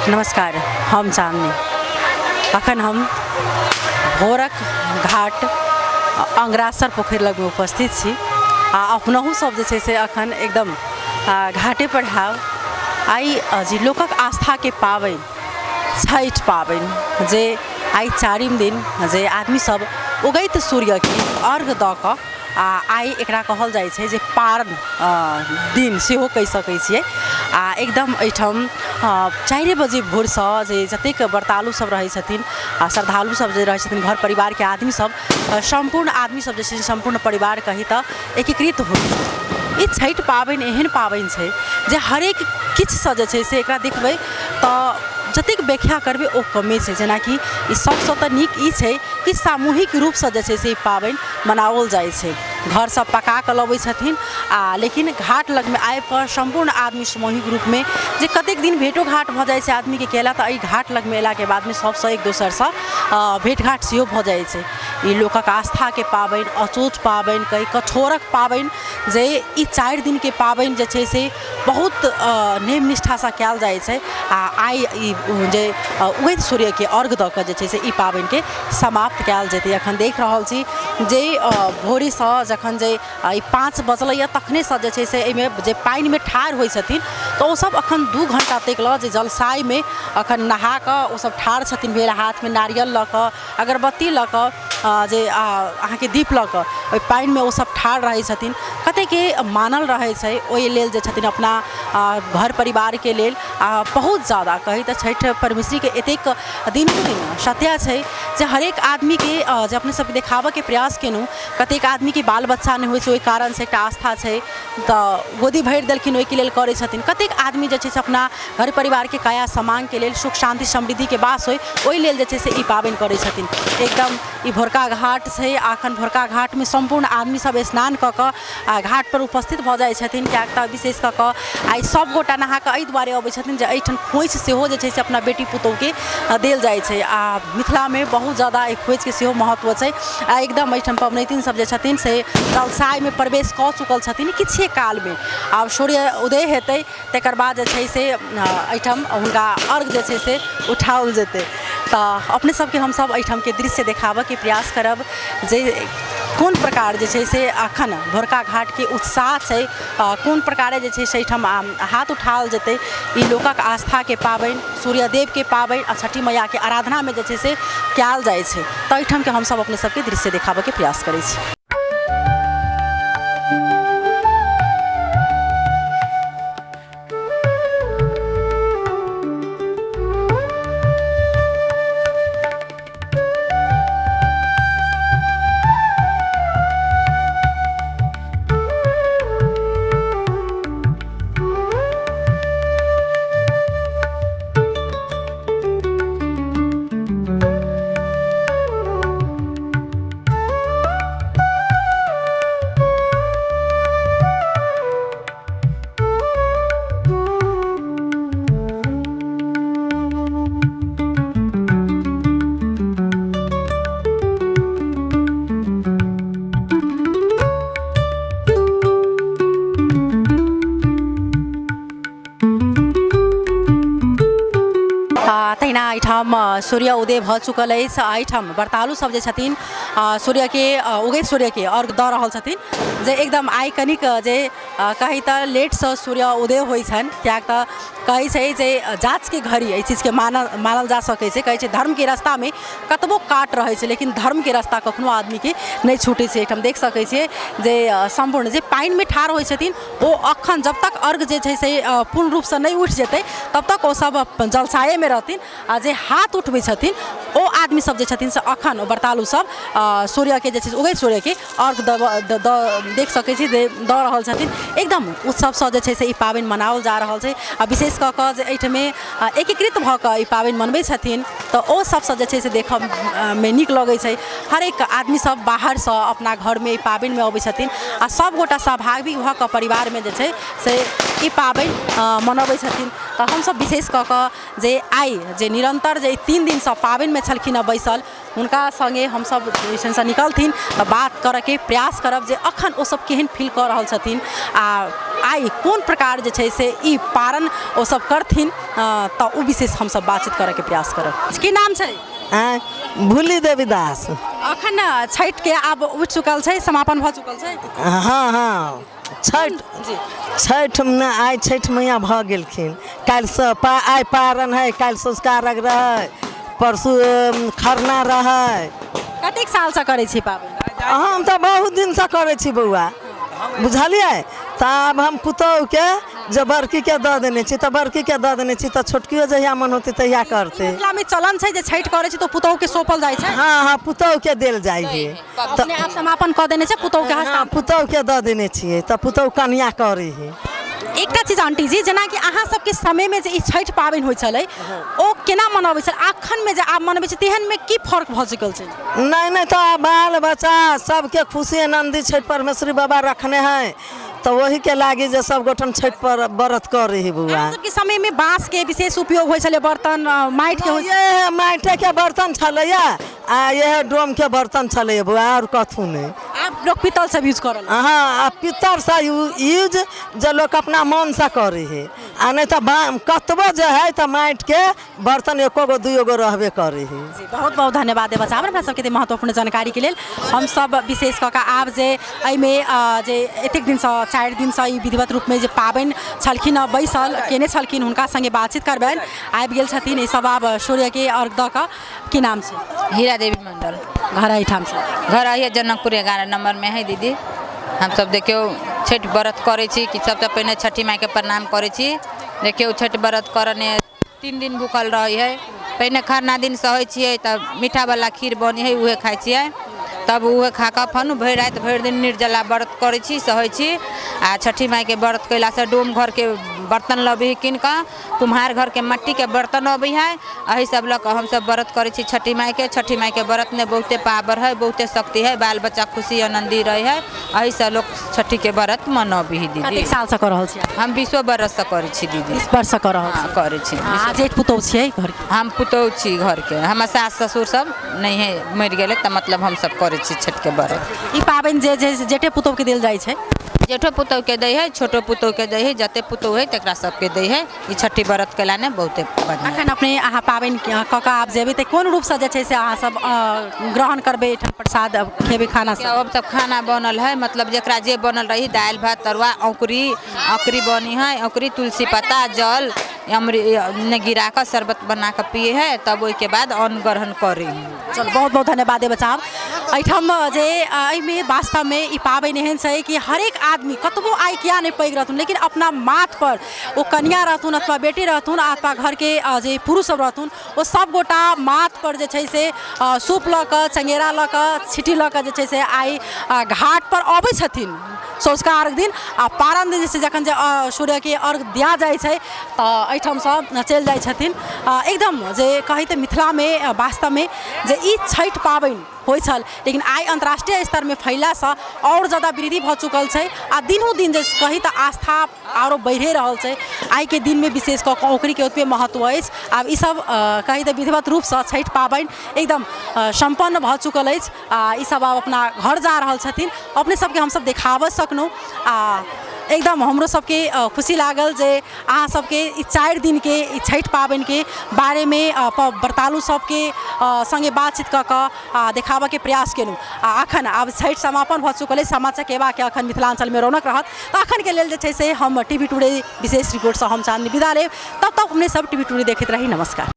नमस्कार, हम चाँदनी अखन हम भोरक घाट अंग्रासर पोखरि लग में उपस्थित छी आ अपनहु सब जे छै से अखन एकदम घाटे पर हाव आई जी लोकक आस्था के पाबनि छठि पाबनि जे आई चारिम दिन जे आदमी सब उगैत सूर्य के अर्घ द क आई एकरा कहल जाइ छै जे पारण दिन सेहो कहि सकै छियै आ एकदम एहिठाम 4 बजे भोर से जे जतेक व्रतालु सब रहै छथिन आ श्रद्धालु सब जे रहै छथिन घर परिवार के आदमी सब संपूर्ण आदमी सब जे छै संपूर्ण परिवार कही त एकीकृत होइ छै। ई छठि पाबनि एहन पाबनि छै जे हरेक किछ से जे छै से एकरा देखबै त जतेक व्याख्या करबे ओ कमे छै। जेनाकि ई सबसँ तऽ नीक ई छै कि सामूहिक रूपसँ जे छै से ई पाबनि मनाओल जाइ छै। घर सब पका कऽ लबै छथिन आ लेकिन घाट लगमे आबि कऽ सम्पूर्ण आदमी सामूहिक रूपमे जे कतेक दिन भेटो घाट भऽ जाइ छै आदमीके केला तऽ एहि घाट लगमे अयलाके बादमे सबसँ एक दोसरसँ भेट घाट सेहो भऽ जाइ छै। ई लोकक आस्थाके पाबनि अचोच पाबनि कई कठोरक पाबनि जे ई 4 दिनके पाबनि जे छै से बहुत नेम निष्ठासँ कयल जाइ छै आ आइ ई जे उगैत सूर्यके अर्घ दऽ कऽ जे छै से ई पाबनिके समाप्त कयल जेतै। एखन देख रहल छी जे भोरेसँ जखन जे 5 बजलैए तखनेसँ जे छै से एहिमे जे पानिमे ठाढ़ होइ छथिन तऽ ओसब एखन 2 घण्टा तक लऽ जे जलसाइमे एखन नहा कऽ ओसब ठाढ़ छथिन भेल हाथमे नारियल लऽ कऽ अगरबत्ती लऽ कऽ जे अहाँके दीप लऽ कऽ ओहि पानिमे ओसब ठाढ़ रहै छथिन। कतेकके मानल रहै छै ओहि लेल जे छथिन अपना घर परिवारके लेल बहुत ज़्यादा कही तऽ छठि परमेश्वरीके एतेक दिनोदिन सत्या छै जे हरेक आदमीके जे अपने सबके देखाबऽके प्रयास केलहुँ। कतेक आदमीके बाल बच्चा नहि होइ छै ओहि कारणसँ एकटा आस्था छै तऽ गोदी भरि देलखिन ओहिके लेल करै छथिन। कतेक आदमी जे छै से अपना घर परिवारके काया समांगके लेल सुख शांति समृद्धिके वास होइ ओहि लेल जे छै से ई पाबनि करै छथिन। एकदम ई भोरका घाट छै एखन भोरका घाटमे सम्पूर्ण आदमी सब स्नान कऽ कऽ घाट पर उपस्थित भऽ जाइ छथिन। किएक तऽ विशेष कऽ कऽ आइ सब गोटा नहा कऽ एहि दुआरे अबै छथिन जे एहिठाम खोइछ सेहो जे छै से अपना बेटी पुतहुके देल जाइ छै आ मिथिलामे बहुत ज़्यादा एहि खोइछके सेहो महत्व छै आ एकदम एहिठाम पबनैतिन सब जे छथिन से जलसाइमे प्रवेश कऽ चुकल छथिन किछुए कालमे। आब सूर्य उदय हेतै तकर बाद जे छै से एहिठाम हुनका अर्घ जे छै से उठाओल जेतै। तऽ अपने सबके हमसब एहिठामके दृश्य देखाबऽके प्रयास करब जे कोन प्रकार जे छै से एखन भोरका घाटके उत्साह छै कोन प्रकारे जे छै से एहिठाम हाथ उठाओल जेतै। ई लोकक आस्थाके पाबनि सूर्यदेवके पाबनि आ छठी मैयाके आराधनामे जे छै से कयल जाइ छै तऽ एहिठामके हमसब अपने सबके दृश्य देखाबऽके प्रयास करै छी। तहिना एहिठाम सूर्य उदय भऽ चुकल अछि। एहिठाम व्रतालु सब जे छथिन सूर्यके उगैत सूर्यके अर्घ दऽ रहल छथिन जे एकदम आइ कनिक जे कही तऽ लेटसँ सूर्य उदय होइ छनि। किएक तऽ कहै छै जे जाँचके घड़ी एहि चीजके मानल जा सकै छै। कहै छै धर्मके रास्तामे कतबो काट रहै छै लेकिन धर्मके रास्ता कखनो आदमीके नहि छूटै छै। एहिठाम देख सकै छियै जे सम्पूर्ण जे पानिमे ठाढ़ होइ छथिन ओ अखन जब तक अर्घ जे छै से पूर्ण रूपसँ नहि उठि जेतै तब तक ओ सब जलसाएमे रहथिन आ जे हाथ उठबै छथिन ओ आदमी सब जे छथिन से अखन व्रतालु सब सूर्यके जे छै उगैत सूर्यके अर्घ देख सकै छी दऽ रहल छथिन। एकदम उत्सवसँ जे छै से ई पाबनि मनाओल जा रहल छै आ विशेष कऽ कऽ जे एहिठमे एकीकृत भऽ कऽ ई पाबनि मनबै छथिन तऽ ओ सबसँ जे छै से देखऽमे नीक लगै छै। हरेक आदमी सब बाहरसँ अपना घरमे ई पाबनिमे अबै छथिन आ सब गोटा सहभागी भऽ कऽ परिवारमे जे छै से ई पाबनि मनबै छथिन। तो हम सब विशेष क के जे आई जे निरंतर जे 3 दिन से पाबन में छलखिन बैसल हुनका संगे हम सब स्टेशन से निकलथिन तो बात करे के प्रयास करब जे अखन ओ सब केहन फील कर रहल छथिन आ आई कोन प्रकार जे छै से ई पारण ओ सब करथिन तो ओ विशेष हम सब बातचीत करे के प्रयास करब। की नाम छै? भूली देवीदास। अखन छठ के आब उठ चुकल छै, समापन भ चुकल छै। हाँ हाँ छठ में आई छठ मैया भ गेलखिन। काल से आई पारण है, काल सँझुका अर्घ रहे, परसू खरना रहे। कतेक साल से करे छी पाबन? हम तो बहुत दिन से करे छी बउआ, बुझलिए। तब हम पुतौह के जब बड़की के दऽ देने छी तो बड़की के दऽ देने छी तो छोटकियो जहिया मन होती तहिया करते। मिथिला में चलन छै जे छठ करे छी तो पुतौह के सौंपल जाय छै। हाँ हाँ पुतौह के देल जाय है। तो अपने आप समापन क देने छै पुतौह के हस्ताक्षर? पुतौह के दऽ देने छियै तो पुतौह कन्या करे है। एकटा चीज आंटी जी जेना कि अहाँ सबके समय में जे ई छठ पाबन होइ छलै ओ केना मनबै छल, अखन में जे आब मनबै छै तेहन में की फर्क भ चुकल छै? नहीं तो बाल बच्चा सबके खुशी आनंदी छठ परमेश्वरी बाबा रखने हैं तो वही के लागे जे सब गोठन छठ पर व्रत कर रही बुआ। सबके समय में बांस के विशेष उपयोग होइ छलै, बर्तन माटि के ये माटि के बर्तन छलैया आ ये डोम के बर्तन छलैया बुआ और कथू नहीं। आप लोग पीतल सब यूज करल? हाँ पीतल से यूज जो लोग अपना मन से करे है आ नहीं तो कतबो जो है तो माटि के बर्तन एको गो दुइयो गो रहबे करे है। जी बहुत बहुत धन्यवाद देबा चाहब हमरा सबके महत्वपूर्ण जानकारी के लेल। हम सब विशेष कऽ के आब जे एहिमे जे एतेक दिन से 4 दिन से ई विधिवत रूप में जे पाबन छलखिन बैसल केने छलखिन हुनका संगे बातचीत करबनि। आबि गेल छथिन ई सब आब सूर्य के अर्घ दऽ कऽ। की नाम छै? हीरा देवी मंडल। घर एहिठाम छै? घर आइए जनकपुर 11 नंबर में है दीदी। हम सब देखियो छठ व्रत करे छी कि सबसे पहले छठी माई के प्रणाम करे छी। देखियो छठ व्रत करने 3 दिन भूखल रही है। पहले खरना दिन सहै छियै तब मीठा वाला खीर बनी है उहे खाइ छियै, तब उहे खा कऽ फन भरि राति भरि दिन निर्जला व्रत करे छी सहै छी। आ छठी माई के व्रत कैला से डोम घर के बर्तन लबी किन कऽ, कुम्हार घर के मट्टी के बर्तन अबी है। अही सब लऽ कऽ हम सब व्रत करे छी छठी माई के। छठी माई के व्रत में बहुते पावर है, बहुते शक्ति है, बाल बच्चा खुशी आनंदी रहे है। अही से लोग छठी के व्रत मनबी है दीदी। कतेक साल से कर रहल छी? हम 20 बरस से करे छी दीदी। 20 वर्ष से कर रहल छी? करे छी। आज एक पुतौह छियै घर के? हम पुतौह छी घर के। हमर सास ससुर सब नहीं है, मर गेले त मतलब हम सब करे छी छठ के व्रत। ई पाबन जे जेठे पुतौह के देल जाय छै? जेठो पुतौह के दै है, छोटो पुतौह के दै है, जते पुतौह है तकरा सबके दै है। ई छठी व्रत केला ने बहुते बढ़िया। अखन अपने अहाँ पाबन क के आब जेबै त कोन रूप से जे छै से अहाँ सब ग्रहण करबै, प्रसाद खेबै, खाना सब? अब सब खाना बनल है, मतलब जेकरा जे बनल रही दाल भात तरुआ औकरी बनी है। औकरी तुलसी पत्ता जल ने गिरा कर शरबत बना कर पिए है, तब ओहि के बाद अन्न ग्रहण करे। चलो बहुत बहुत धन्यवाद देबा चाहब। एहिठाम जे एहिमे वास्तव में ई पाबन एहन छै कि हरेक आदमी कतबो आय किया नहीं पैघ रहथुन लेकिन अपना माथ पर ओ कन्या रहथुन अथवा बेटी रहथुन अथवा घर के जे पुरुष सब रहथुन ओ सब गोटा माथ पर जे छै से सूप लऽ कऽ चंगेरा लऽ कऽ छिटी लऽ कऽ जे छै से आइ घाट पर अबै छथिन सँझुका अर्घ दिन। आ पारण दिन जे छै जखन जे सूर्य के अर्घ दिया जाइ छै तऽ एहिठाम सब चलि जाइ छथिन। एकदम जे कही तऽ मिथिला में वास्तव में जे ई छठ पाबन होइ छल लेकिन आइ अंतर्राष्ट्रीय स्तर में फैला से और ज़्यादा वृद्धि भ चुकल छै। आ दिनों दिन जे कही तऽ आस्था आरो बढ़े रहल छै। आइ के दिन में विशेष कऽ औकरी के ओतबे महत्व अछि। आब ई सब कही तऽ विधिवत रूप से छठ पाबन एकदम संपन्न भ चुकल अछि। ई सब आब अपना घर जा रहल छथिन। अपने सबके हम सब देखाबऽ सकनौ। एकदम हमरो सबके खुशी लागल जे अहाँ सबके ई 4 दिन के ई छठ पाबन के बारे में व्रतालु सबके संगे बातचीत कऽ कऽ देखाबऽ के प्रयास केलहुँ। अखन आब छठ समापन भ चुकल है, सामा चकेबा के अखन मिथिलांचल में रौनक रहत। तऽ अखन के लेल जे छै से हम टीवी टुडे विशेष रिपोर्ट से हम चांदनी विदा लेब। तब तक अपने सब टीवी टुडे देखैत रही। नमस्कार।